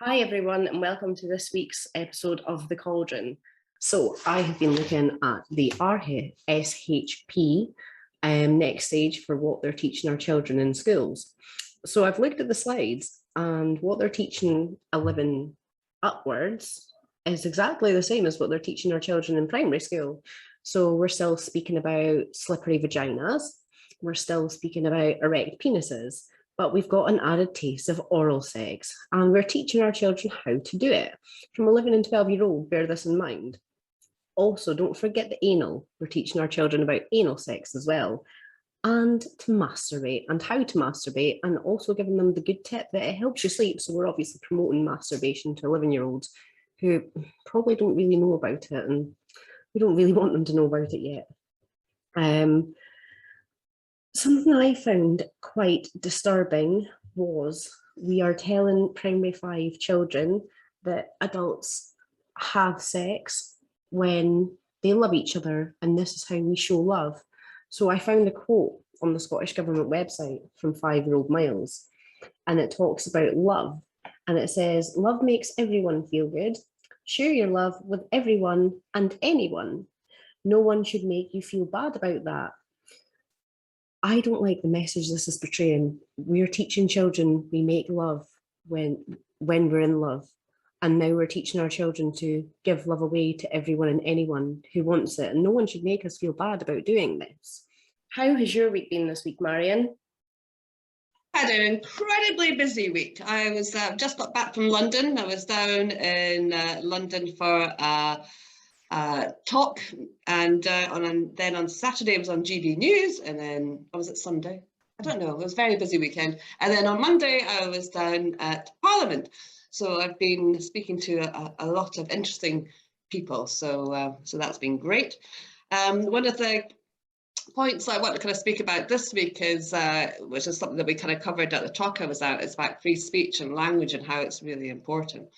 Hi everyone, and welcome to this week's episode of The Cauldron. So I have been looking at the RSHP next stage for what they're teaching our children in schools. So I've looked at the slides, and what they're teaching 11 upwards is exactly the same as what they're teaching our children in primary school. So we're still speaking about slippery vaginas, we're still speaking about erect penises, but we've got an added taste of oral sex, and we're teaching our children how to do it. From 11 and 12-year-old, bear this in mind. Also, don't forget the anal. We're teaching our children about anal sex as well, and to masturbate and how to masturbate, and also giving them the good tip that it helps you sleep. So we're obviously promoting masturbation to 11-year-olds who probably don't really know about it, and we don't really want them to know about it yet. Something I found quite disturbing was we are telling primary 5 children that adults have sex when they love each other, and this is how we show love. So I found a quote on the Scottish Government website from 5-year-old Miles, and it talks about love, and it says, "Love makes everyone feel good. Share your love with everyone and anyone. No one should make you feel bad about that." I don't like the message this is portraying. We're teaching children we make love when we're in love. And now we're teaching our children to give love away to everyone and anyone who wants it. And no one should make us feel bad about doing this. How has your week been this week, Marion? I had an incredibly busy week. I was just got back from London. I was down in London for talk, and then on Saturday it was on GB News, and then was it Sunday? I don't know. It was a very busy weekend. And then on Monday I was down at Parliament. So I've been speaking to a lot of interesting people. So that's been great. One of the points I want to kind of speak about this week is, which is something that we kind of covered at the talk I was at, is about free speech and language and how it's really important.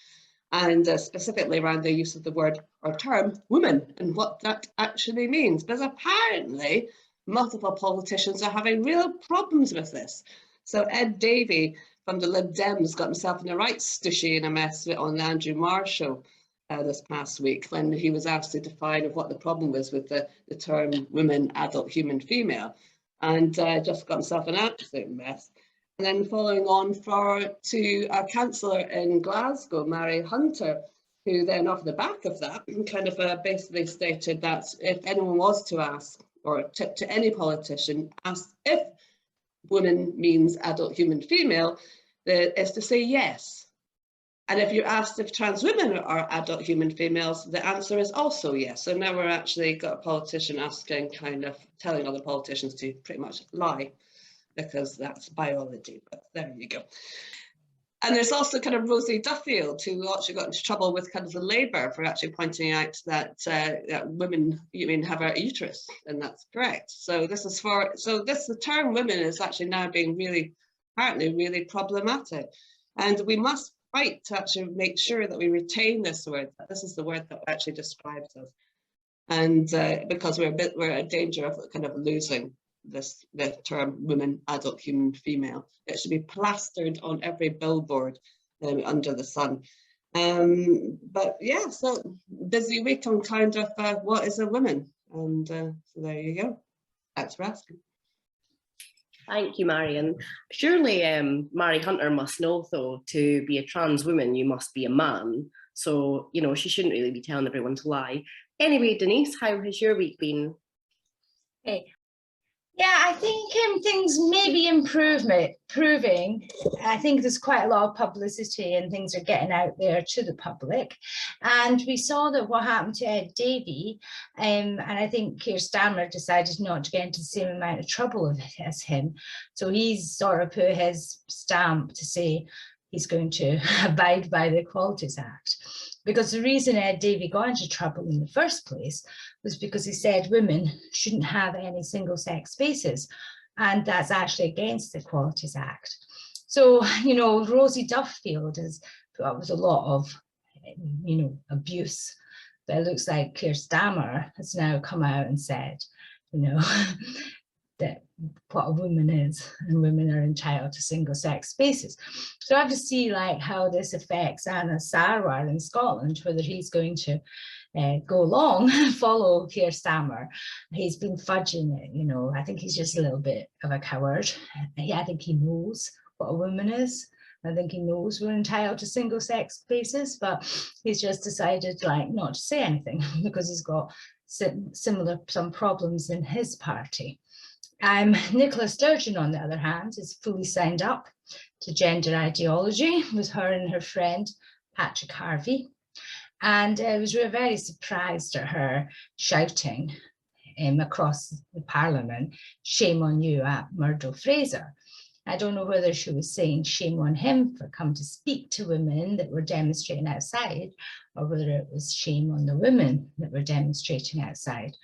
And specifically around the use of the word or term women and what that actually means. Because apparently multiple politicians are having real problems with this. So Ed Davey from the Lib Dems got himself in a right stushy and a mess on the Andrew Marr show this past week when he was asked to define what the problem was with the term women, adult, human, female, and just got himself an absolute mess. And then following on to a councillor in Glasgow, Mary Hunter, who then off the back of that kind of basically stated that if anyone was to ask, or to any politician, ask if women means adult, human, female, is to say yes. And if you're asked if trans women are adult, human, females, the answer is also yes. So now we're actually got a politician asking, kind of telling other politicians to pretty much lie, because that's biology, but there you go. And there's also kind of Rosie Duffield, who actually got into trouble with kind of the Labour for actually pointing out that women, have a uterus, and that's correct. So the term women is actually now being apparently really problematic. And we must fight to actually make sure that we retain this word. This is the word that actually describes us. And because we're in danger of kind of losing the term women, adult, human, female. It should be plastered on every billboard under the sun. But yeah, so busy week on kind of what is a woman, and so there you go. Thanks for asking. Thank you, Marion. Surely Mary Hunter must know, though, to be a trans woman, you must be a man. So, she shouldn't really be telling everyone to lie. Anyway, Denise, how has your week been? Hey. Yeah, I think things may be improving. I think there's quite a lot of publicity and things are getting out there to the public. And we saw that what happened to Ed Davey, and I think Keir Starmer decided not to get into the same amount of trouble as him. So he's sort of put his stamp to say he's going to abide by the Equalities Act. Because the reason Ed Davey got into trouble in the first place was because he said women shouldn't have any single-sex spaces, and that's actually against the Equalities Act. So, Rosie Duffield has put up with a lot of, abuse, but it looks like Keir Starmer has now come out and said, that what a woman is, and women are entitled to single-sex spaces. So I have to see like how this affects Anna Sarwar in Scotland, whether he's going to go along and follow Keir Starmer. He's been fudging it, you know. I think he's just a little bit of a coward. I think he knows what a woman is. I think he knows we're entitled to single-sex spaces, but he's just decided like not to say anything because he's got some problems in his party. Nicola Sturgeon, on the other hand, is fully signed up to gender ideology with her and her friend Patrick Harvey. And I was very surprised at her shouting across the Parliament, "Shame on you" at Murdo Fraser. I don't know whether she was saying shame on him for coming to speak to women that were demonstrating outside, or whether it was shame on the women that were demonstrating outside.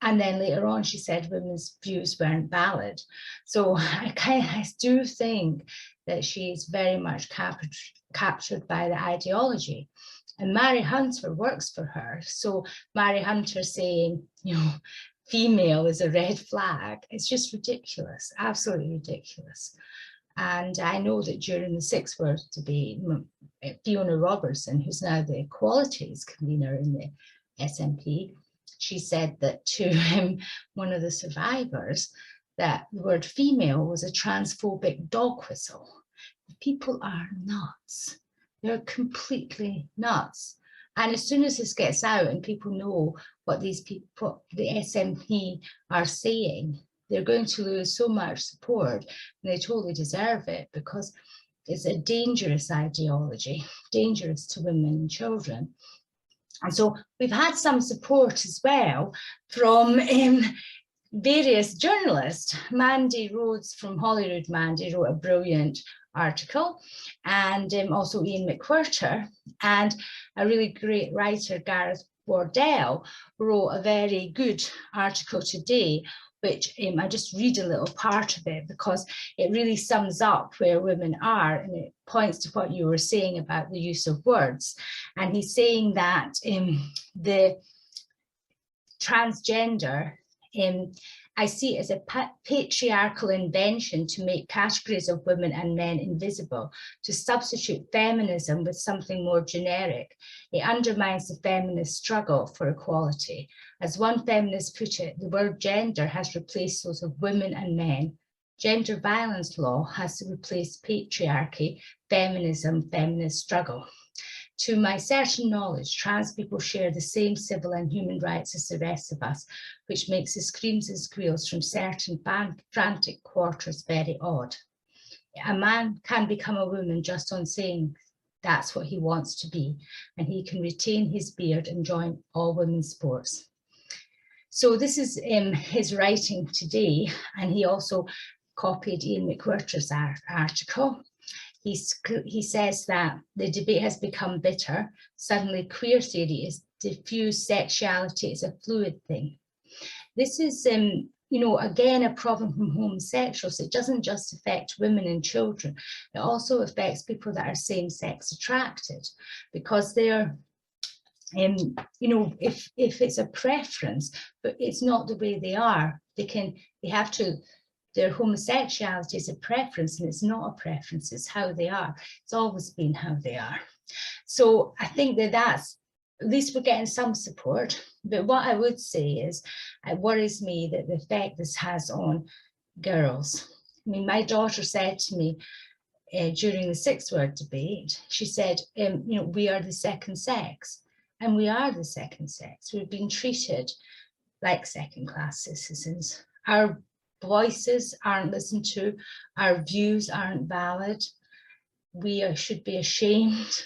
And then later on, she said women's views weren't valid. So I do think that she is very much captured by the ideology. And Mary Hunter works for her. So Mary Hunter saying, you know, female is a red flag. It's just ridiculous, absolutely ridiculous. And I know that during the Six Word debate, Fiona Robertson, who's now the Equalities convener in the SNP, she said that to one of the survivors that the word female was a transphobic dog whistle. People are nuts. They're completely nuts. And as soon as this gets out and people know what these people, the SNP, are saying, they're going to lose so much support, and they totally deserve it, because it's a dangerous ideology, dangerous to women and children. And so we've had some support as well from various journalists. Mandy Rhodes from Holyrood Mandy wrote a brilliant article, and also Ian McWhirter, and a really great writer, Gareth Wardell, wrote a very good article today, which I just read a little part of it because it really sums up where women are, and it points to what you were saying about the use of words. And he's saying that the transgender, I see it as a patriarchal invention to make categories of women and men invisible, to substitute feminism with something more generic. It undermines the feminist struggle for equality. As one feminist put it, the word gender has replaced those of women and men. Gender violence law has to replace patriarchy, feminism, feminist struggle. To my certain knowledge, trans people share the same civil and human rights as the rest of us, which makes the screams and squeals from certain frantic quarters very odd. A man can become a woman just on saying that's what he wants to be, and he can retain his beard and join all women's sports. So this is his writing today, and he also copied Ian McWhirter's article. He says that the debate has become bitter. Suddenly queer theory is diffused sexuality is a fluid thing. This is, you know, again, a problem from homosexuals. It doesn't just affect women and children. It also affects people that are same-sex attracted, because they're, you know, if it's a preference, but it's not the way they are, they have to, their homosexuality is a preference, and it's not a preference, it's how they are. It's always been how they are. So I think that's, at least we're getting some support. But what I would say is, it worries me that the effect this has on girls. I mean, my daughter said to me during the Six Word debate, she said, you know, we are the second sex, and we are the second sex. We've been treated like second-class citizens. Our voices aren't listened to, our views aren't valid. We should be ashamed.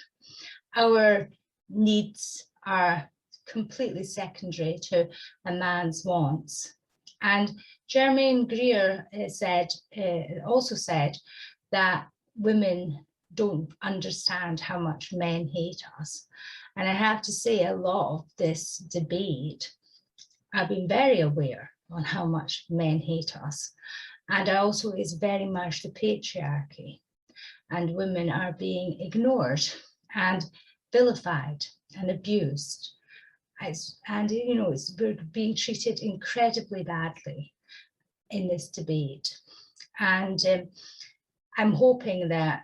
Our needs are completely secondary to a man's wants. And Germaine Greer also said that women don't understand how much men hate us. And I have to say, a lot of this debate, I've been very aware on how much men hate us. And also is very much the patriarchy, and women are being ignored and vilified and abused. And, you know, we're being treated incredibly badly. in this debate. And I'm hoping that,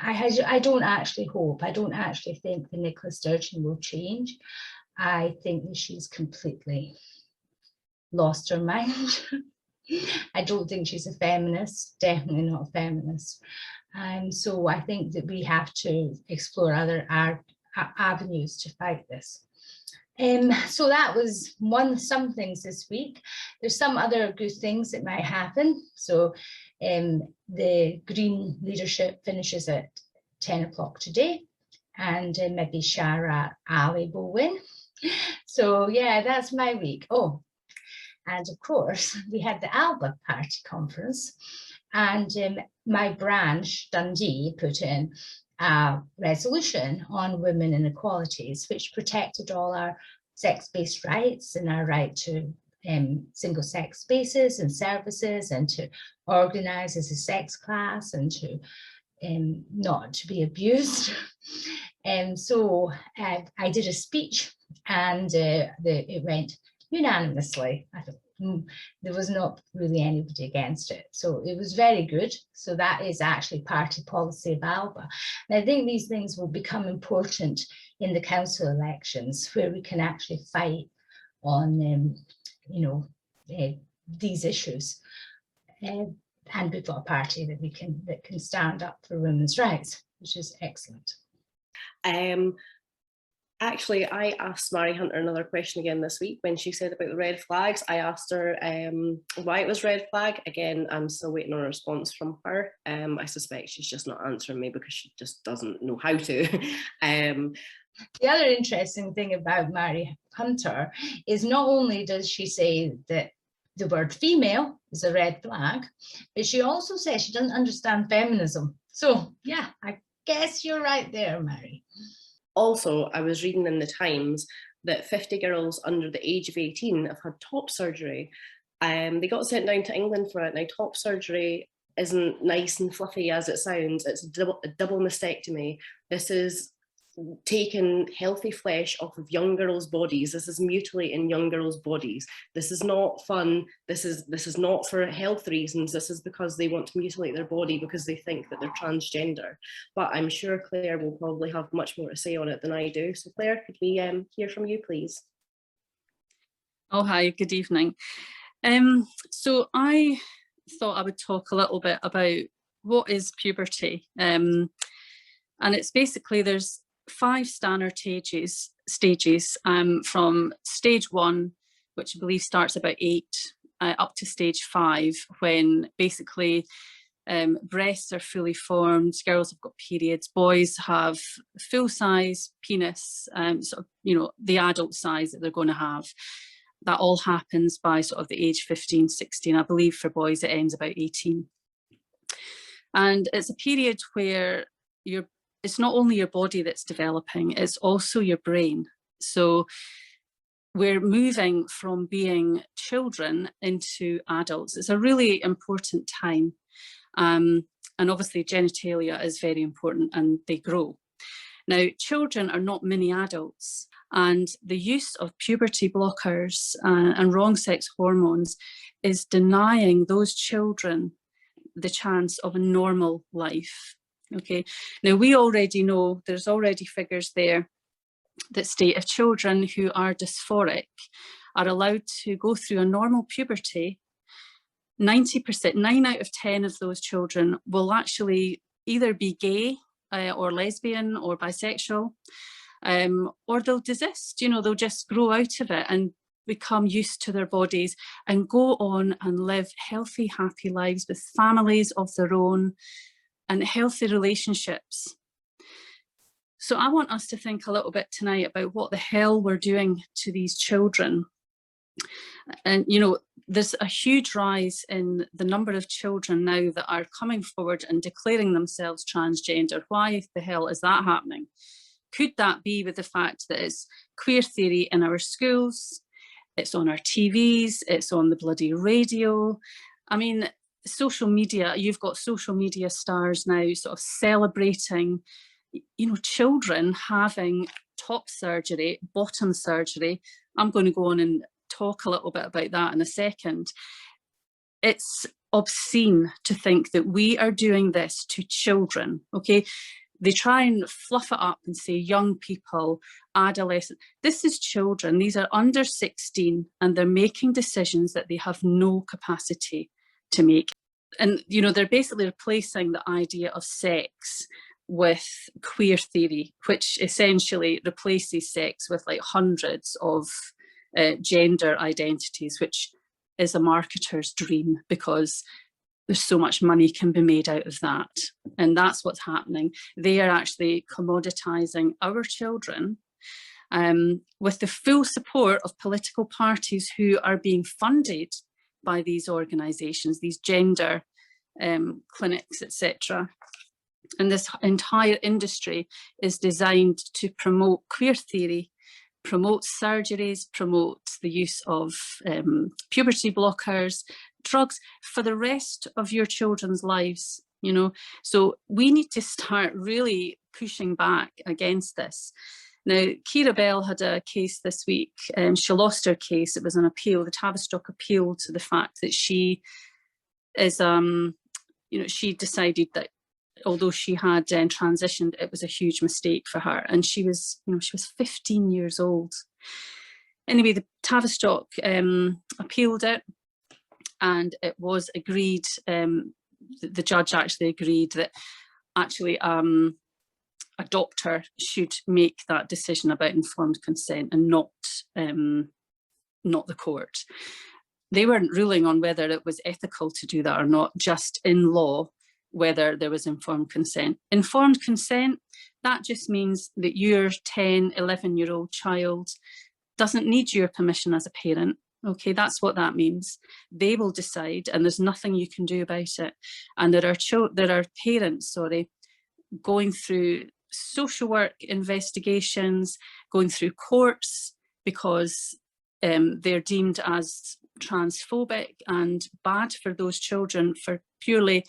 I don't actually think that Nicola Sturgeon will change. I think that she's completely lost her mind. I don't think she's a feminist, definitely not a feminist. So I think that we have to explore other avenues to fight this. So that was some things this week. There's some other good things that might happen. So the Green leadership finishes at 10 o'clock today, and maybe Shara Ali will win. So yeah, that's my week. Oh, and of course, we had the Alba Party conference, and my branch, Dundee, put in a resolution on women inequalities, which protected all our sex-based rights and our right to single-sex spaces and services, and to organise as a sex class, and to not to be abused. And so I did a speech, and it went unanimously. There was not really anybody against it, so it was very good. So that is actually party policy of Alba, and I think these things will become important in the council elections, where we can actually fight on these issues, and we've got a party that can stand up for women's rights, which is excellent. Actually, I asked Mary Hunter another question again this week when she said about the red flags. I asked her why it was red flag. Again, I'm still waiting on a response from her. I suspect she's just not answering me because she just doesn't know how to. The other interesting thing about Mary Hunter is not only does she say that the word female is a red flag, but she also says she doesn't understand feminism. So yeah, I guess you're right there, Mary. Also, I was reading in the Times that 50 girls under the age of 18 have had top surgery. They got sent down to England for it. Now, top surgery isn't nice and fluffy as it sounds. It's a double mastectomy. This is taking healthy flesh off of young girls' bodies. This is mutilating young girls' bodies. This is not fun. This is not for health reasons. This is because they want to mutilate their body because they think that they're transgender. But I'm sure Claire will probably have much more to say on it than I do. So Claire, could we hear from you, please? Oh, hi, good evening. So I thought I would talk a little bit about what is puberty. And it's basically, there's 5 standard stages from stage 1, which I believe starts about 8, up to stage 5, when basically breasts are fully formed, girls have got periods, boys have full size penis, sort of, you know, the adult size that they're going to have. That all happens by sort of the age 15, 16. I believe for boys it ends about 18. And it's a period where it's not only your body that's developing, it's also your brain. So we're moving from being children into adults. It's a really important time. And obviously genitalia is very important and they grow. Now, children are not mini adults, and the use of puberty blockers and wrong sex hormones is denying those children the chance of a normal life. Okay, now we already know there's already figures there that state if children who are dysphoric are allowed to go through a normal puberty, 90%, 9 out of 10 of those children will actually either be gay or lesbian or bisexual, or they'll desist, you know, they'll just grow out of it and become used to their bodies and go on and live healthy, happy lives with families of their own and healthy relationships. So I want us to think a little bit tonight about what the hell we're doing to these children. And, you know, there's a huge rise in the number of children now that are coming forward and declaring themselves transgender. Why the hell is that happening? Could that be with the fact that it's queer theory in our schools, it's on our TVs, it's on the bloody radio? I mean, social media, you've got social media stars now sort of celebrating, you know, children having top surgery, bottom surgery. I'm going to go on and talk a little bit about that in a second. it's obscene to think that we are doing this to children, okay? They try and fluff it up and say young people, adolescents. This is children. These are under 16 and they're making decisions that they have no capacity to make. And, you know, they're basically replacing the idea of sex with queer theory, which essentially replaces sex with like hundreds of gender identities, which is a marketer's dream because there's so much money can be made out of that. And that's what's happening. They are actually commoditizing our children with the full support of political parties who are being funded by these organisations, these gender clinics, etc. And this entire industry is designed to promote queer theory, promote surgeries, promote the use of puberty blockers, drugs for the rest of your children's lives, you know. So we need to start really pushing back against this. Now, Keira Bell had a case this week. She lost her case. It was an appeal. The Tavistock appealed to the fact that she is, you know, she decided that although she had transitioned, it was a huge mistake for her. And she was, you know, she was 15 years old. Anyway, the Tavistock appealed it, and it was agreed, the judge actually agreed that actually a doctor should make that decision about informed consent and not the court. They weren't ruling on whether it was ethical to do that or not, just in law, whether there was informed consent. Informed consent, that just means that your 10, 11-year-old child doesn't need your permission as a parent. Okay, that's what that means. They will decide, and there's nothing you can do about it. And there are parents, going through social work investigations, going through courts because they're deemed as transphobic and bad for those children for purely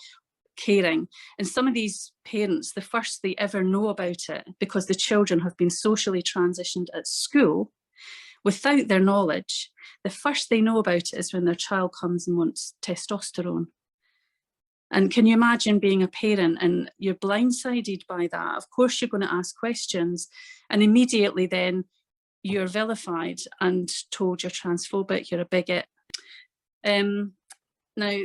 caring. And some of these parents, the first they ever know about it, because the children have been socially transitioned at school without their knowledge, the first they know about it is when their child comes and wants testosterone. And can you imagine being a parent and you're blindsided by that? Of course, you're going to ask questions, and immediately then you're vilified and told you're transphobic, you're a bigot. Now,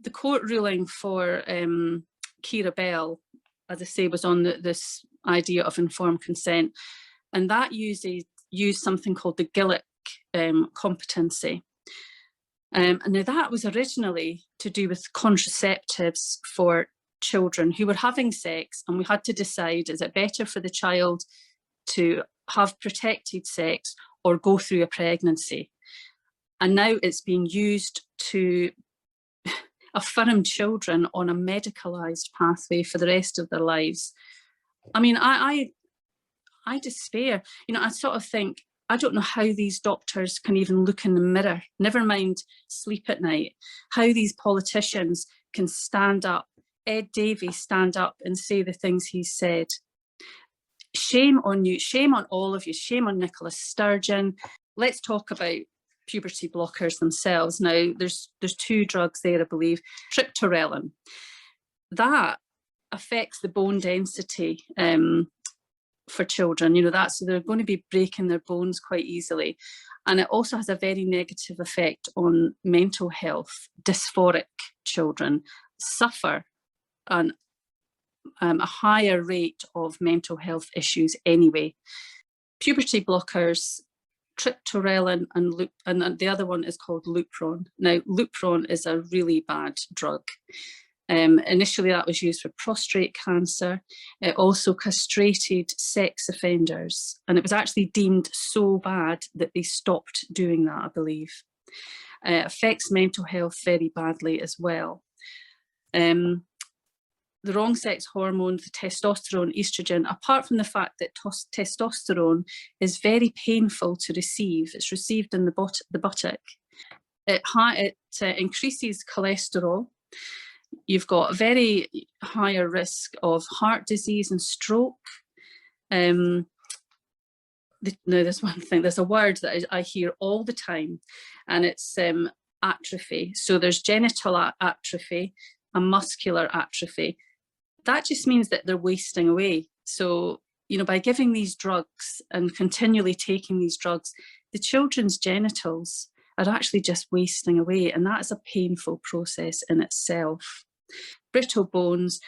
the court ruling for Keira Bell, as I say, was on this idea of informed consent, and that used something called the Gillick competency. And now that was originally to do with contraceptives for children who were having sex, and we had to decide, is it better for the child to have protected sex or go through a pregnancy? And now it's being used to affirm children on a medicalised pathway for the rest of their lives. I mean, I despair. You know, I sort of think, I don't know how these doctors can even look in the mirror, never mind sleep at night, how these politicians can stand up, Ed Davey stand up and say the things he said. Shame on you, shame on all of you, shame on Nicola Sturgeon. Let's talk about puberty blockers themselves. Now, there's two drugs there, I believe. Triptorelin. That affects the bone density for children, you know, so they're going to be breaking their bones quite easily. And it also has a very negative effect on mental health. Dysphoric children suffer a higher rate of mental health issues anyway. Puberty blockers, triptorelin and the other one is called Lupron. Now, Lupron is a really bad drug. Initially that was used for prostate cancer. It also castrated sex offenders, and it was actually deemed so bad that they stopped doing that, I believe. It affects mental health very badly as well. The wrong sex hormones, the testosterone, estrogen, apart from the fact that testosterone is very painful to receive, it's received in the buttock, it increases cholesterol. You've got a very higher risk of heart disease and stroke. Now, there's one thing, there's a word that I hear all the time, and it's atrophy. So there's genital atrophy and muscular atrophy. That just means that they're wasting away. So, you know, by giving these drugs and continually taking these drugs, the children's genitals are actually just wasting away, and that is a painful process in itself. Brittle bones.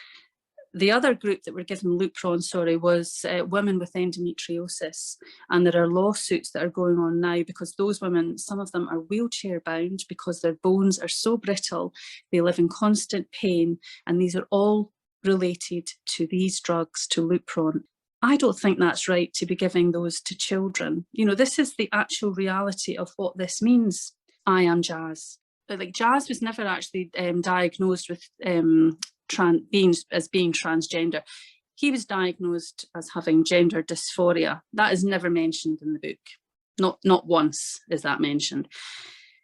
The other group that were given Lupron, was women with endometriosis, and there are lawsuits that are going on now because those women, some of them are wheelchair bound because their bones are so brittle, they live in constant pain, and these are all related to these drugs, to Lupron. I don't think that's right to be giving those to children. You know, this is the actual reality of what this means. I am Jazz. Like, Jazz was never actually diagnosed with being transgender. He was diagnosed as having gender dysphoria. That is never mentioned in the book. Not once is that mentioned.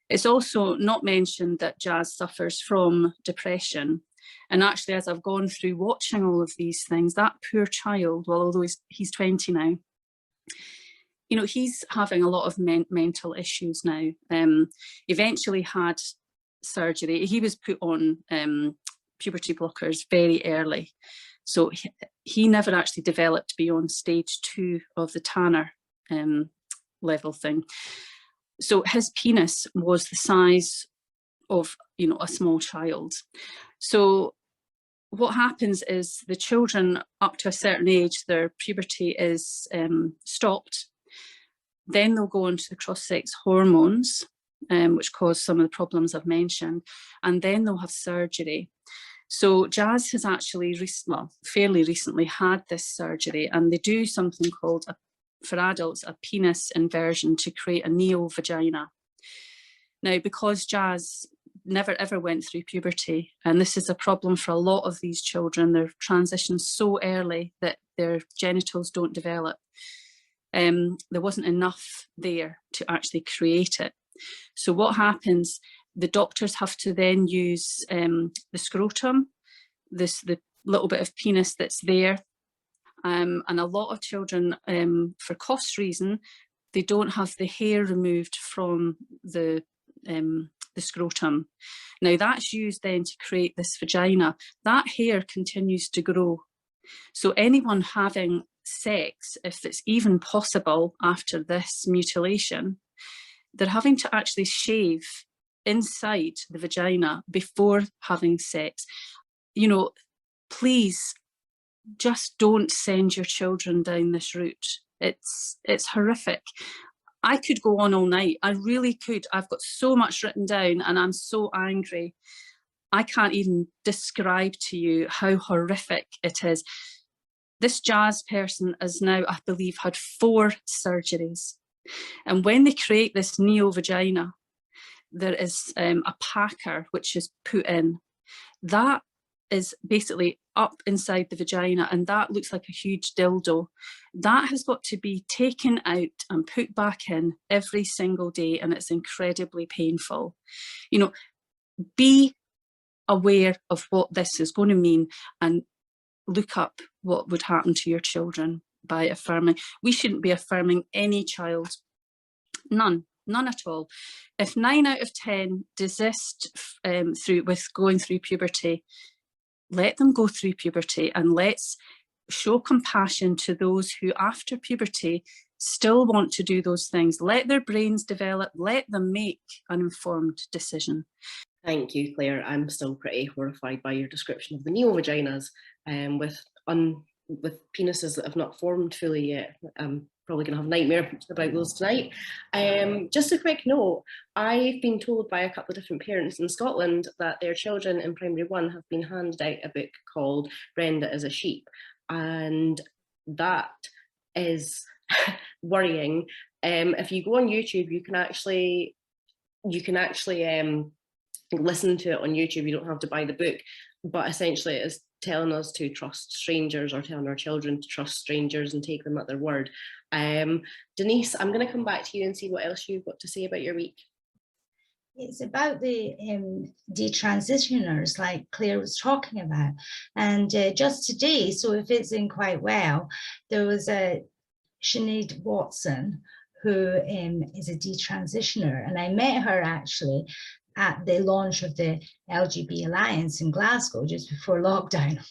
It's also not mentioned that Jazz suffers from depression. And actually, as I've gone through watching all of these things, that poor child, well, although he's 20 now, you know, he's having a lot of mental issues now. Eventually had surgery. He was put on puberty blockers very early. So he never actually developed beyond stage 2 of the Tanner level thing. So his penis was the size of, you know, a small child. So what happens is the children up to a certain age, their puberty is stopped. Then they'll go on to the cross-sex hormones, which cause some of the problems I've mentioned, and then they'll have surgery. So Jazz has actually, fairly recently had this surgery, and they do something called, for adults, a penis inversion to create a neo-vagina. Now, because Jazz never ever went through puberty, and this is a problem for a lot of these children, they're transitioned so early that their genitals don't develop. There wasn't enough there to actually create it. So what happens, the doctors have to then use the scrotum, the little bit of penis that's there, and a lot of children, for cost reason, they don't have the hair removed from the scrotum. Now that's used then to create this vagina. That hair continues to grow. So anyone having sex, if it's even possible after this mutilation, they're having to actually shave inside the vagina before having sex. You know, please just don't send your children down this route. It's horrific. I could go on all night. I really could. I've got so much written down and I'm so angry. I can't even describe to you how horrific it is. This Jazz person has now, I believe, had 4 surgeries. And when they create this neo-vagina, there is a packer which is put in. That is basically up inside the vagina, and that looks like a huge dildo. That has got to be taken out and put back in every single day, and it's incredibly painful. You know, be aware of what this is going to mean and look up what would happen to your children by affirming. We shouldn't be affirming any child. None at all. If 9 out of 10 desist with going through puberty, let them go through puberty, and let's show compassion to those who after puberty still want to do those things. Let their brains develop, let them make an informed decision. Thank you, Claire. I'm still pretty horrified by your description of the neo-vaginas with penises that have not formed fully yet. I'm probably going to have nightmares about those tonight. Just a quick note, I've been told by a couple of different parents in Scotland that their children in primary 1 have been handed out a book called Brenda is a Sheep, and that is worrying. If you go on YouTube, you can actually listen to it on YouTube. You don't have to buy the book, but essentially it is telling us to trust strangers, or telling our children to trust strangers and take them at their word. Denise, I'm going to come back to you and see what else you've got to say about your week. It's about the detransitioners, like Claire was talking about. And just today, so it fits in quite well, there was a Sinead Watson, who is a detransitioner, and I met her actually at the launch of the LGB Alliance in Glasgow just before lockdown.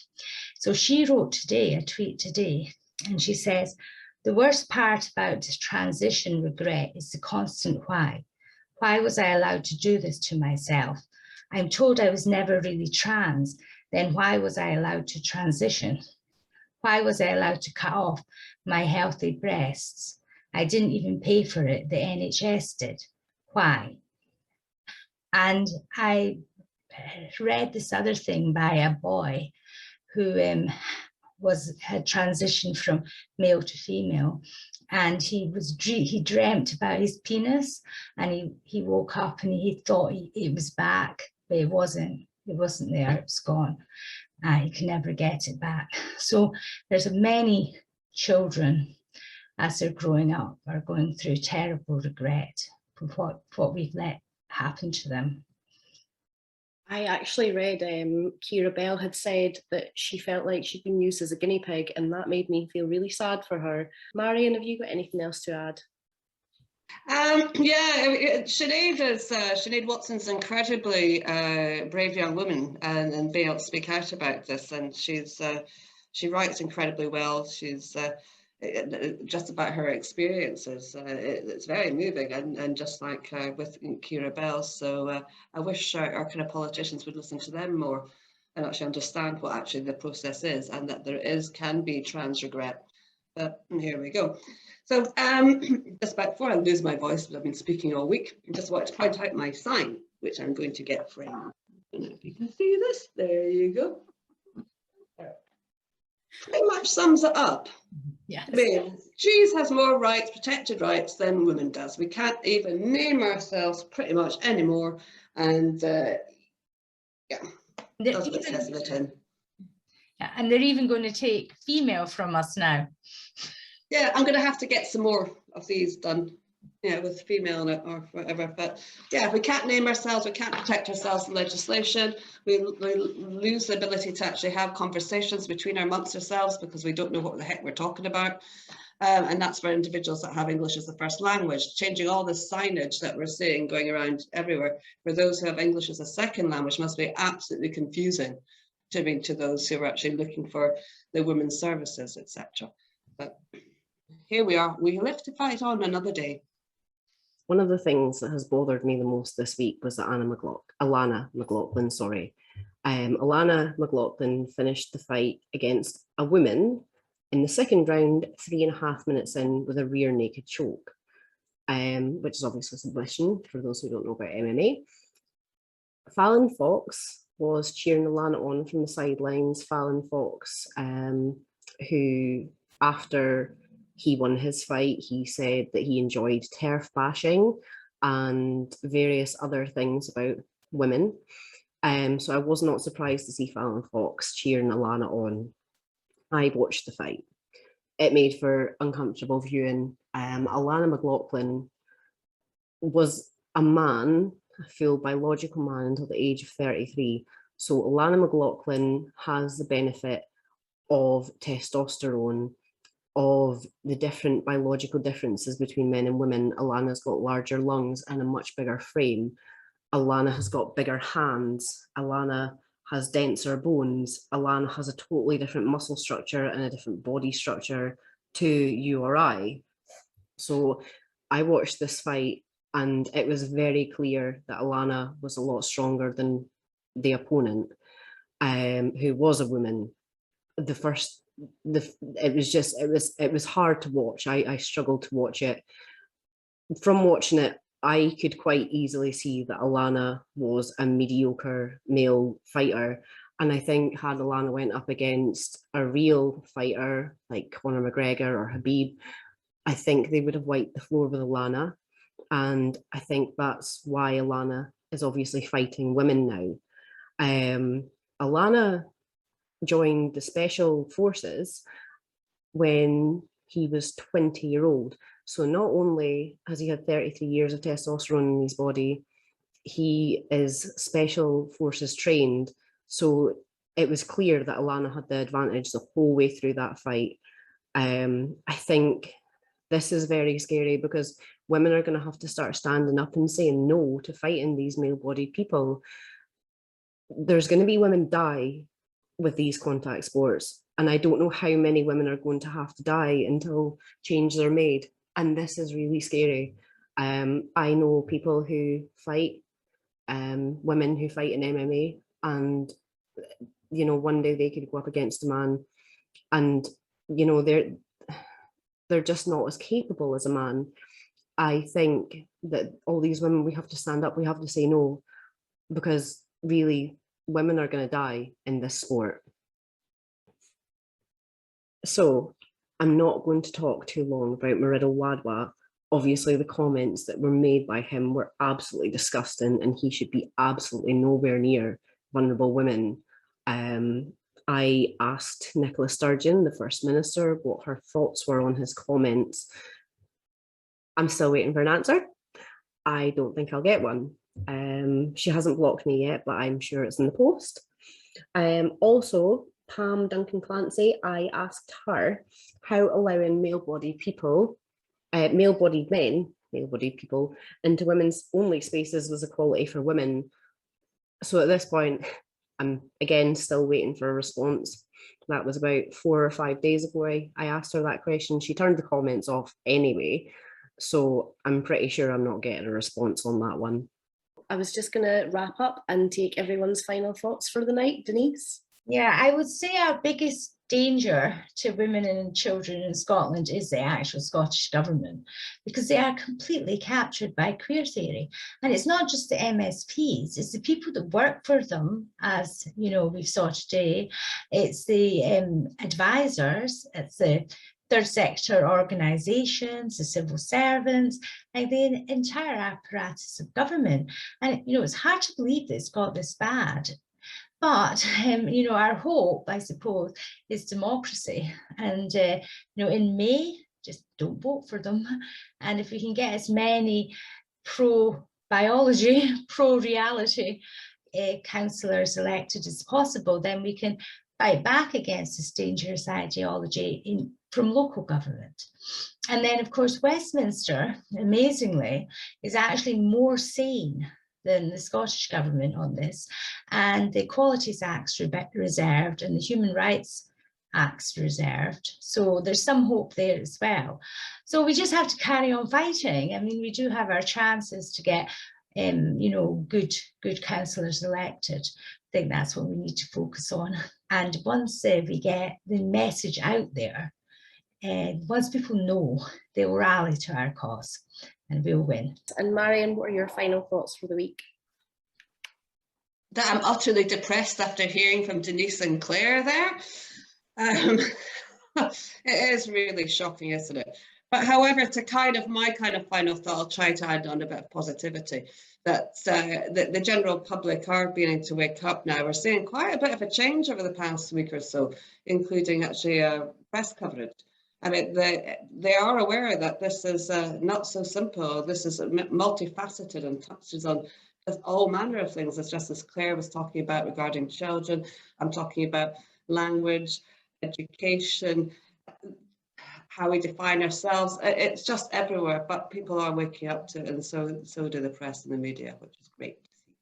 So she wrote today, a tweet today, and she says, "The worst part about this transition regret is the constant why. Why was I allowed to do this to myself? I'm told I was never really trans. Then why was I allowed to transition? Why was I allowed to cut off my healthy breasts? I didn't even pay for it. The NHS did. Why?" And I read this other thing by a boy who had transitioned from male to female, and he dreamt about his penis, and he woke up and he thought it was back, but it wasn't there, it was gone. He can never get it back. So there's many children, as they're growing up, are going through terrible regret for what we've let happen to them. I actually read Keira Bell had said that she felt like she'd been used as a guinea pig, and that made me feel really sad for her. Marion, have you got anything else to add? Yeah, Sinead Watson's an incredibly brave young woman, and being able to speak out about this, and she writes incredibly well. She's just about her experiences. It's very moving, and just like with Keira Bell. So I wish our kind of politicians would listen to them more and actually understand what actually the process is, and that can be trans regret. But here we go. So just about before I lose my voice, but I've been speaking all week, I just wanted to point out my sign, which I'm going to get framed. I don't know if you can see this. There you go. Pretty much sums it up. Yes. I mean, Jews has more rights, protected rights, than women does. We can't even name ourselves pretty much anymore. And yeah, that's what it says in the tin. Yeah, and they're even going to take female from us now. Yeah, I'm going to have to get some more of these done, with female in it or whatever. But yeah, we can't name ourselves, we can't protect ourselves in legislation. We lose the ability to actually have conversations amongst ourselves because we don't know what the heck we're talking about. And that's for individuals that have English as the first language. Changing all the signage that we're seeing going around everywhere for those who have English as a second language must be absolutely confusing to those who are actually looking for the women's services, etc. But here we are. We live to fight on another day. One of the things that has bothered me the most this week was that Alana McLaughlin, Alana McLaughlin finished the fight against a woman in the second round, 3.5 minutes in, with a rear naked choke, which is obviously submission for those who don't know about MMA. Fallon Fox was cheering Alana on from the sidelines. Fallon Fox, who after he won his fight, he said that he enjoyed turf bashing and various other things about women. So I was not surprised to see Fallon Fox cheering Alana on. I watched the fight. It made for uncomfortable viewing. Alana McLaughlin was a man, a full biological man until the age of 33. So Alana McLaughlin has the benefit of testosterone, of the different biological differences between men and women. Alana's got larger lungs and a much bigger frame. Alana has got bigger hands. Alana has denser bones. Alana has a totally different muscle structure and a different body structure to you or I. So I watched this fight and it was very clear that Alana was a lot stronger than the opponent, who was a woman. It was hard to watch. I struggled to watch it. From watching it, I could quite easily see that Alana was a mediocre male fighter. And I think had Alana went up against a real fighter like Conor McGregor or Khabib, I think they would have wiped the floor with Alana. And I think that's why Alana is obviously fighting women now. Alana joined the special forces when he was 20-year-old. So not only has he had 33 years of testosterone in his body, he is special forces trained. So it was clear that Alana had the advantage the whole way through that fight. I think this is very scary, because women are going to have to start standing up and saying no to fighting these male-bodied people. There's going to be women die with these contact sports, and I don't know how many women are going to have to die until changes are made, and this is really scary. I know people who fight, women who fight in MMA, and you know, one day they could go up against a man, and you know, they're just not as capable as a man. I think that all these women, we have to stand up, we have to say no, because really women are going to die in this sport. So I'm not going to talk too long about Mariddle Wadwa. Obviously the comments that were made by him were absolutely disgusting, and he should be absolutely nowhere near vulnerable women. I asked Nicola Sturgeon, the First Minister, what her thoughts were on his comments. I'm still waiting for an answer. I don't think I'll get one. She hasn't blocked me yet, but I'm sure it's in the post. Also, Pam Duncan Clancy, I asked her how allowing male-bodied people, male-bodied men, male-bodied people into women's only spaces was equality for women. So at this point, I'm again still waiting for a response. That was about 4 or 5 days ago. I asked her that question. She turned the comments off anyway. So I'm pretty sure I'm not getting a response on that one. I was just going to wrap up and take everyone's final thoughts for the night. Denise? Yeah, I would say our biggest danger to women and children in Scotland is the actual Scottish government, because they are completely captured by queer theory. And it's not just the MSPs, it's the people that work for them, as you know, we saw today. It's the advisors, it's the third sector organisations, the civil servants, like the entire apparatus of government. And you know, it's hard to believe that it's got this bad. But, you know, our hope, I suppose, is democracy. And, you know, in May, just don't vote for them. And if we can get as many pro-biology, pro-reality councillors elected as possible, then we can fight back against this dangerous ideology from local government. And then, of course, Westminster, amazingly, is actually more sane than the Scottish government on this, and the Equalities Act's reserved and the Human Rights Act's reserved. So there's some hope there as well. So we just have to carry on fighting. I mean, we do have our chances to get, you know, good councillors elected. I think that's what we need to focus on. And once we get the message out there, once people know, they will rally to our cause. And we'll win. And Marion, what are your final thoughts for the week? That I'm utterly depressed after hearing from Denise and Claire there. It is really shocking, isn't it? But however, to my kind of final thought, I'll try to add on a bit of positivity, that the general public are beginning to wake up now. We're seeing quite a bit of a change over the past week or so, including actually press coverage. I mean, they are aware that this is not so simple. This is multifaceted and touches on just all manner of things. It's just as Claire was talking about regarding children. I'm talking about language, education, how we define ourselves. It's just everywhere, but people are waking up to it, and so do the press and the media, which is great to see.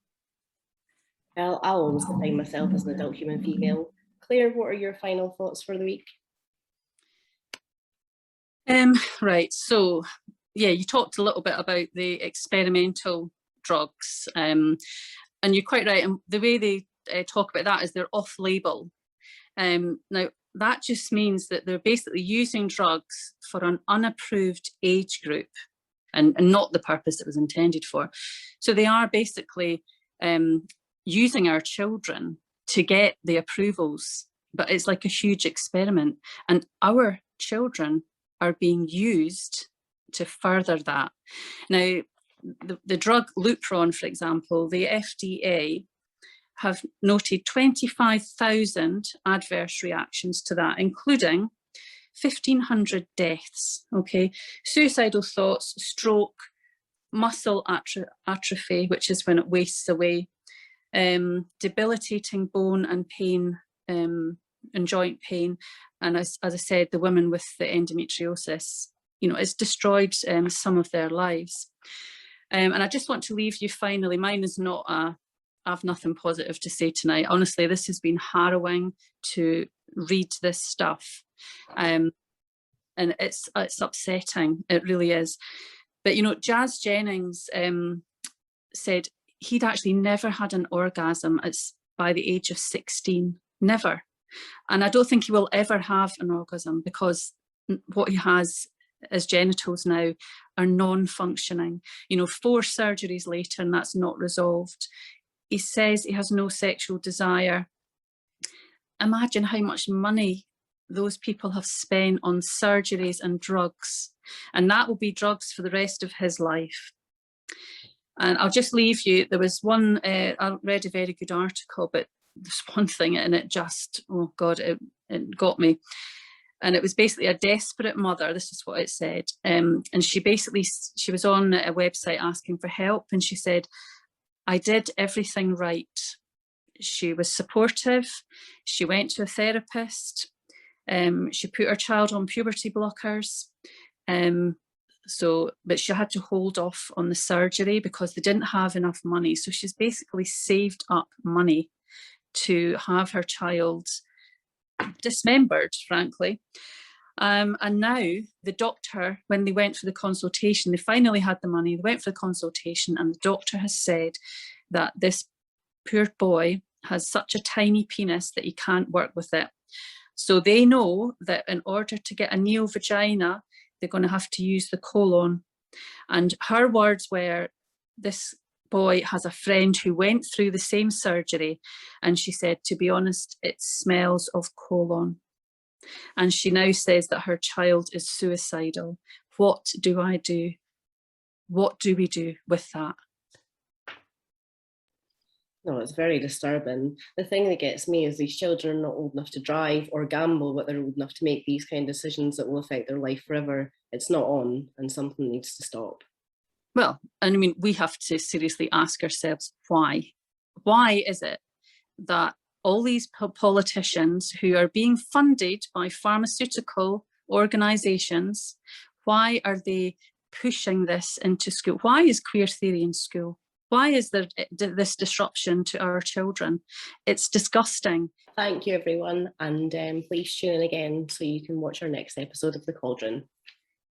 Well, I'll always define myself as an adult human female. Claire, what are your final thoughts for the week? Right, so yeah, you talked a little bit about the experimental drugs, and you're quite right. And the way they talk about that is they're off-label. Now, that just means that they're basically using drugs for an unapproved age group and not the purpose it was intended for. So they are basically using our children to get the approvals, but it's like a huge experiment. And our children are being used to further that. Now, the drug Lupron, for example, the FDA have noted 25,000 adverse reactions to that, including 1,500 deaths, okay? Suicidal thoughts, stroke, muscle atrophy, which is when it wastes away, debilitating bone and pain, and joint pain. And as I said, the women with the endometriosis, it's destroyed some of their lives. And I just want to leave you finally, mine is not I have nothing positive to say tonight. Honestly, this has been harrowing to read this stuff. And it's upsetting, it really is. But, Jazz Jennings said he'd actually never had an orgasm by the age of 16, never. And I don't think he will ever have an orgasm, because what he has as genitals now are non-functioning. 4 surgeries later and that's not resolved. He says he has no sexual desire. Imagine how much money those people have spent on surgeries and drugs, and that will be drugs for the rest of his life. And I'll just leave you, there was one, I read a very good article, but there's one thing and it just, oh God, it got me. And it was basically a desperate mother, this is what it said. And she was on a website asking for help, and she said, I did everything right. She was supportive, she went to a therapist, she put her child on puberty blockers, but she had to hold off on the surgery because they didn't have enough money. So she's basically saved up money to have her child dismembered, frankly. And now the doctor, when they went for the consultation, they finally had the money, they went for the consultation, and the doctor has said that this poor boy has such a tiny penis that he can't work with it. So they know that in order to get a neo-vagina, they're going to have to use the colon. And her words were, this boy has a friend who went through the same surgery, and she said, to be honest, it smells of colon. And she now says that her child is suicidal. What do I do? What do we do with that? No, it's very disturbing. The thing that gets me is these children are not old enough to drive or gamble, but they're old enough to make these kind of decisions that will affect their life forever. It's not on, and something needs to stop. Well, and I mean, we have to seriously ask ourselves why. Why is it that all these politicians who are being funded by pharmaceutical organisations, why are they pushing this into school? Why is queer theory in school? Why is there this disruption to our children? It's disgusting. Thank you, everyone, and please tune in again so you can watch our next episode of The Cauldron.